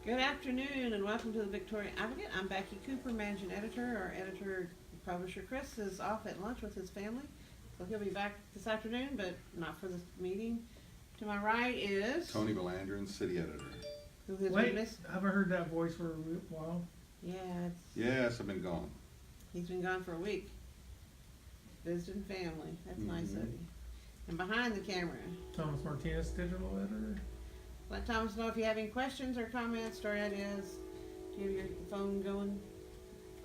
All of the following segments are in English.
Good afternoon and welcome to the Victoria Advocate. I'm Becky Cooper, managing editor. Our editor publisher Chris is off at lunch with his family, so he'll be back this afternoon, but not for this meeting. To my right is Tony Valandrin, city editor. who has Wait, been missing. I haven't heard that voice for a while. Yeah, Yes, I've been gone. he's been gone for a week, visiting family. That's nice of Mhm. you. And behind the camera, Thomas Martinez, digital editor. let Thomas know if you have any questions or comments, story ideas. Do you have your phone going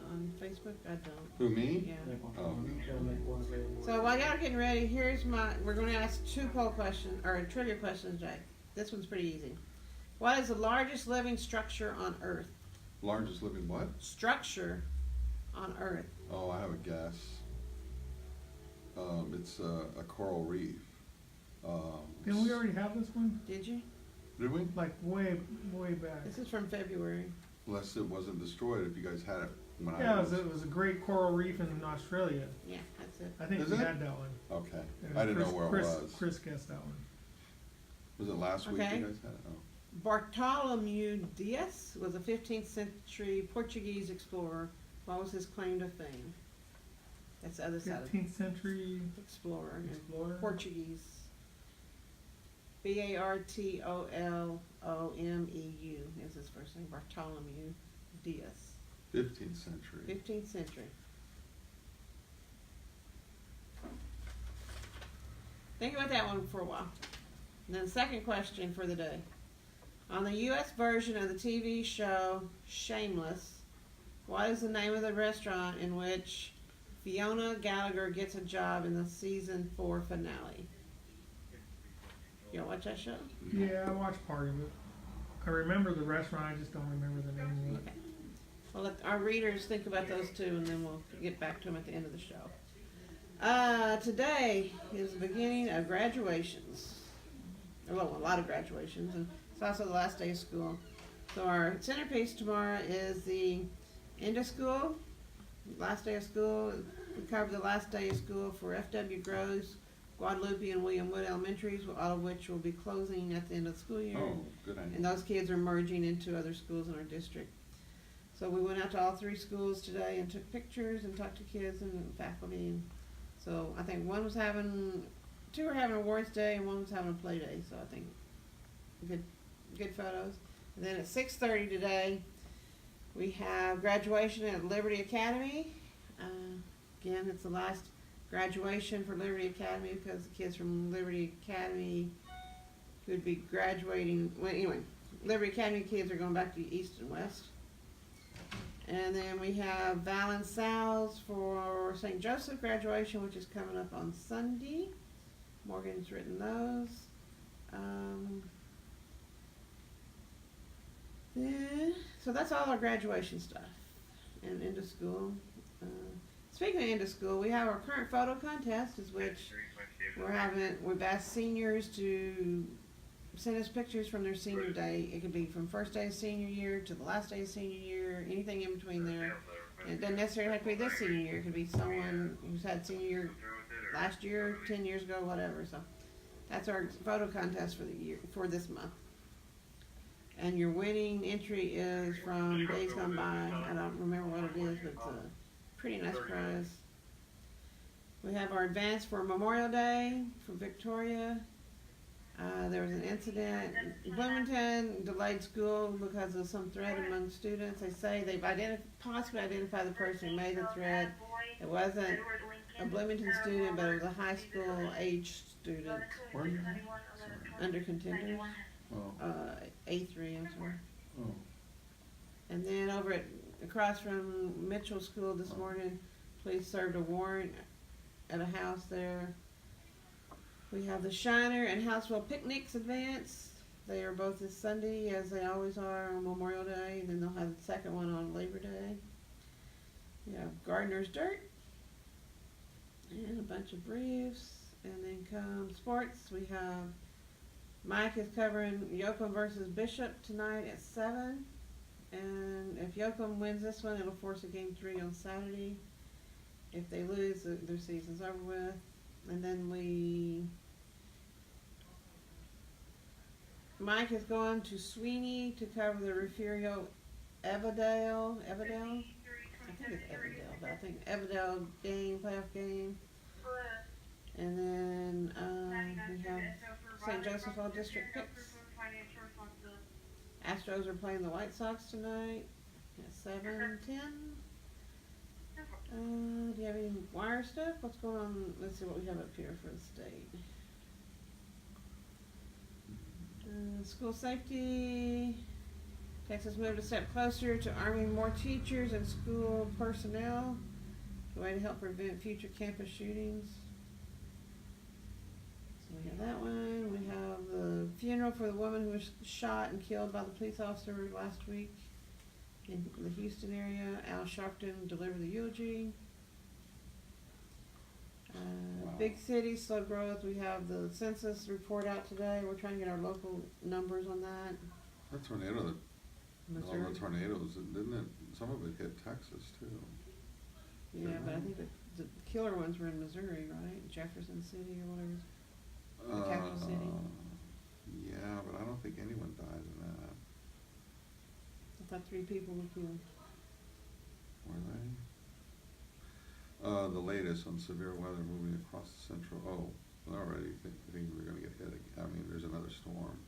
on Facebook? I don't. Who, me? Yeah. Oh, no. So while y'all are getting ready, we're going to ask two poll questions, or trivia questions, Jay. This one's pretty easy. What is the largest living structure on Earth? Largest living what? Structure on Earth. Oh, I have a guess. It's a coral reef. Didn't we already have this one? Did you? Did we? Like way back. This is from February. Unless it wasn't destroyed, if you guys had it when Yeah, I was. it was a great coral reef in Australia. Yeah, that's it. I think Is we it? had that one. Okay. And I didn't know where Chris, it was. Chris guessed that one. Was it last week Okay. you guys had it? Oh. Bartolomeu Dias was a 15th century Portuguese explorer. What was his claim to fame? That's the other side of 15th century explorer. And explorer. Portuguese. Bartolomeu is his first name. Bartolomeu Dias. 15th century. 15th century. Think about that one for a while. And then second question for the day. On the U.S. version of the TV show Shameless, what is the name of the restaurant in which Fiona Gallagher gets a job in the season 4 finale? Y'all watch that show? Yeah, I watched part of it. I remember the restaurant, I just don't remember the name of it. Okay. Well, let our readers think about those two, and then we'll get back to them at the end of the show. Today is the beginning of graduations. Well, a lot of graduations, and it's also the last day of school. So our centerpiece tomorrow is the end of school, last day of school. We cover the last day of school for F.W. Groves, Guadalupe, and William Wood Elementaries, all of which will be closing at the end of the school year. Oh, good And idea. those kids are merging into other schools in our district. So we went out to all 3 schools today and took pictures and talked to kids and faculty. And so I think 2 were having awards day and 1 was having a play day. So I think good photos. And then at 6:30 today, we have graduation at Liberty Academy. Again, it's the last graduation for Liberty Academy because the kids from Liberty Academy would be graduating. Well, anyway, Liberty Academy kids are going back to East and West. And then we have Val and Sal's for St. Joseph graduation, which is coming up on Sunday. Morgan's written those. So that's all our graduation stuff and end of school. Speaking of end of school, we have our current photo contest, is which we've asked seniors to send us pictures from their senior day. It could be from first day of senior year to the last day of senior year, anything in between there. And it doesn't necessarily have to be this senior year. It could be someone who's had senior year last year, 10 years ago, whatever. So that's our photo contest for the year, for this month. And your winning entry is from Days Gone By. I don't remember what it is, but it's a pretty nice prize. We have our advance for Memorial Day from Victoria. There was an incident. Bloomington delayed school because of some threat among students. They say they've possibly identified the person who made the threat. It wasn't a Bloomington student, but it was a high school age student. Where are you? Under contenders. Oh. A3, I'm sorry. Oh. And then across from Mitchell School this morning, police served a warrant at a house there. We have the Shiner and Housewell picnics advance. They are both this Sunday, as they always are on Memorial Day, and then they'll have the second one on Labor Day. We have Gardner's Dirt and a bunch of briefs. And then come sports, we have Mike is covering Yoakum versus Bishop tonight at 7. And if Yoakum wins this one, it'll force a game 3 on Saturday. If they lose, their season's over with. And then we Mike is going to Sweeney to cover the Refugio Evadale. I think it's Evadale, but I think Evadale game, playoff game. And then we have St. Joseph All District picks. Astros are playing the White Sox tonight at 7:10. Do you have any wire stuff? What's going on? Let's see what we have up here for the state. School safety. Texas moved a step closer to arming more teachers and school personnel. A way to help prevent future campus shootings. So we have that one. We have the funeral for the woman who was shot and killed by the police officer last week in the Houston area. Al Sharpton delivered the eulogy. Wow. Big cities, slow growth. We have the census report out today. We're trying to get our local numbers on that. That tornado, all Missouri. the tornadoes, didn't it, some of it hit Texas too. Yeah, but I think the killer ones were in Missouri, right? Jefferson City or whatever. The capital city. Yeah, but I don't think anyone died in that. I thought 3 people were killed. Were they? The latest on severe weather moving across the central, already think we're gonna get hit again. I mean, there's another storm.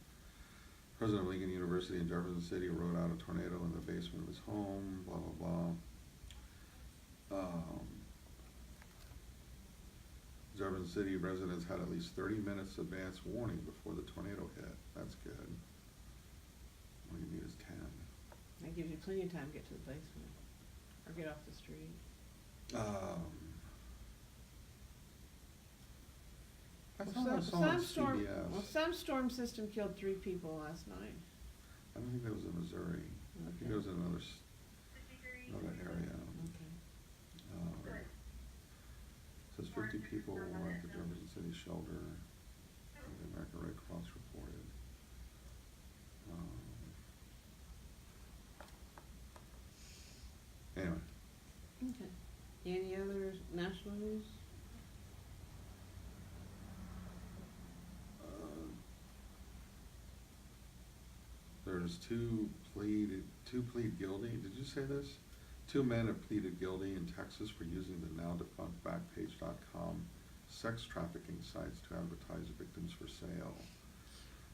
President of Lincoln University in Jefferson City rode out a tornado in the basement of his home, blah, blah, blah. Jefferson City residents had at least 30 minutes advance warning before the tornado hit. That's good. All you need is 10. That gives you plenty of time to get to the basement or get off the street. I thought I saw on CBS. Some storm system killed 3 people last night. I don't think that was in Missouri. I think it was in another area. Okay. Says 50 people were at the Jefferson City shelter. The American Red Cross reported. Anyway. Okay. Any other national news? There's two plead guilty. Did you say this? 2 men have pleaded guilty in Texas for using the now defunct Backpage.com sex trafficking sites to advertise victims for sale.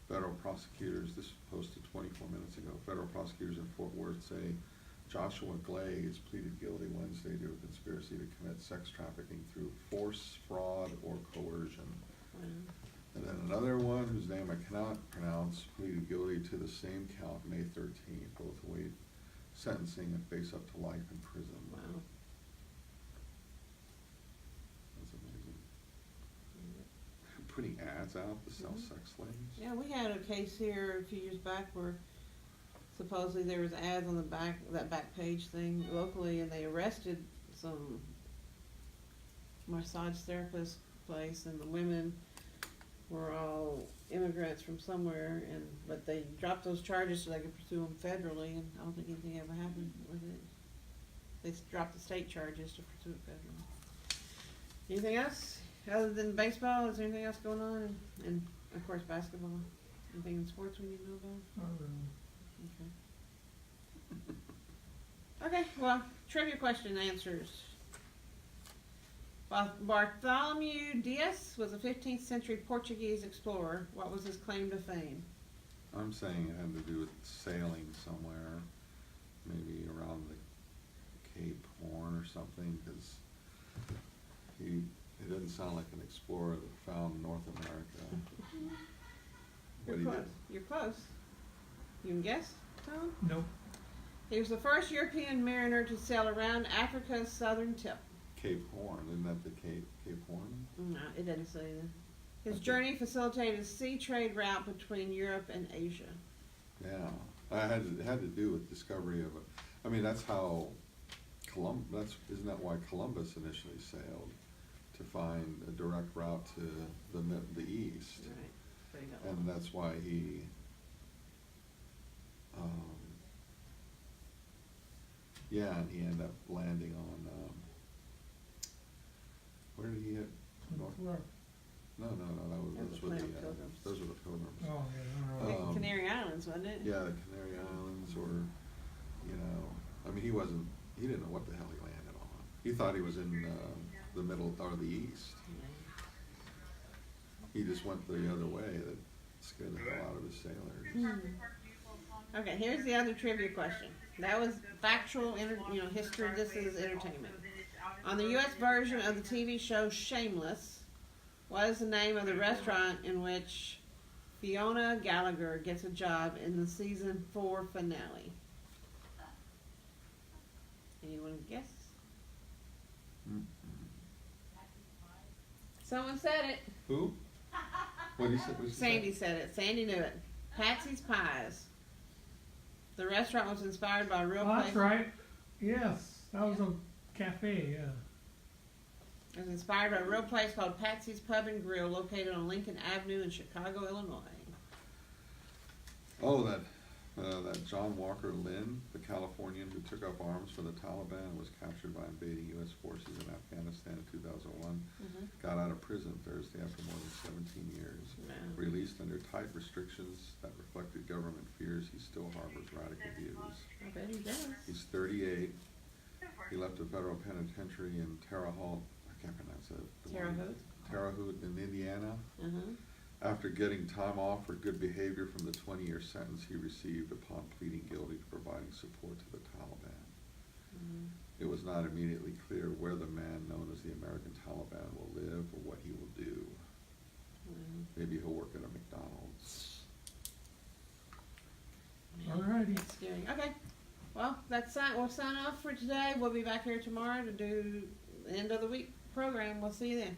Federal prosecutors, this was posted 24 minutes ago, federal prosecutors in Fort Worth say Joshua Glaze pleaded guilty Wednesday to a conspiracy to commit sex trafficking through force, fraud, or coercion. And then another one, whose name I cannot pronounce, pleaded guilty to the same count May 13th. Both await sentencing and face up to life in prison. Wow. That's amazing. Putting ads out to sell sex slaves. Yeah, we had a case here a few years back where supposedly there was ads on the back, that back page thing locally, and they arrested some massage therapist place, and the women were all immigrants from somewhere, but they dropped those charges so they could pursue them federally, and I don't think anything ever happened with it. They dropped the state charges to pursue it federally. Anything else other than baseball? Is there anything else going on? And of course basketball. Anything in sports we need to know about? Not really. Okay. Okay, well, trivia question answers. Bartholomew Dias was a 15th century Portuguese explorer. What was his claim to fame? I'm saying it had to do with sailing somewhere, maybe around the Cape Horn or something, because it doesn't sound like an explorer that found North America. You're close. You're close. You can guess, Tom? Nope. He was the first European mariner to sail around Africa's southern tip. Cape Horn, isn't that the Cape Horn? No, it doesn't say that. His journey facilitated a sea trade route between Europe and Asia. Yeah, it had to do with discovery of it. I mean, that's how isn't that why Columbus initially sailed, to find a direct route to the east? Right. There you go. And that's why he and he ended up landing on where did he hit? No, that was, Those those are were the, Plymouth Pilgrims. those were the Pilgrims. Oh, yeah, I think Um, Canary Islands, wasn't it? Yeah, the Canary Islands, or, you know, I mean, he didn't know what the hell he landed on. He thought he was in, the middle, or the east. He just went the other way, that scared the hell out of his sailors. Okay, here's the other trivia question. That was factual, history. This is entertainment. On the U.S. version of the TV show Shameless, what is the name of the restaurant in which Fiona Gallagher gets a job in the season 4 finale? Anyone guess? Mm-mm. Someone said it. Who? What did he say? Sandy said it. Sandy knew it. Patsy's Pies. The restaurant was inspired by a real Oh, place. that's right. Yes, that was a cafe, yeah. It was inspired by a real place called Patsy's Pub and Grill, located on Lincoln Avenue in Chicago, Illinois. Oh, that John Walker Lynn, the Californian who took up arms for the Taliban and was captured by invading U.S. forces in Afghanistan in 2001, got out of prison Thursday after more than 17 years. Wow. Released under tight restrictions that reflected government fears, he still harbors radical views. I bet he does. He's 38. He left a federal penitentiary in Terre Haute, I can't pronounce it. Terre Haute? Terre Haute in Indiana. Uh-huh. After getting time off for good behavior from the 20-year sentence he received upon pleading guilty to providing support to the Taliban. It was not immediately clear where the man known as the American Taliban will live or what he will do. Maybe he'll work at a McDonald's. Alrighty. That's scary. Okay. Well, we'll sign off for today. We'll be back here tomorrow to do the end of the week program. We'll see you then.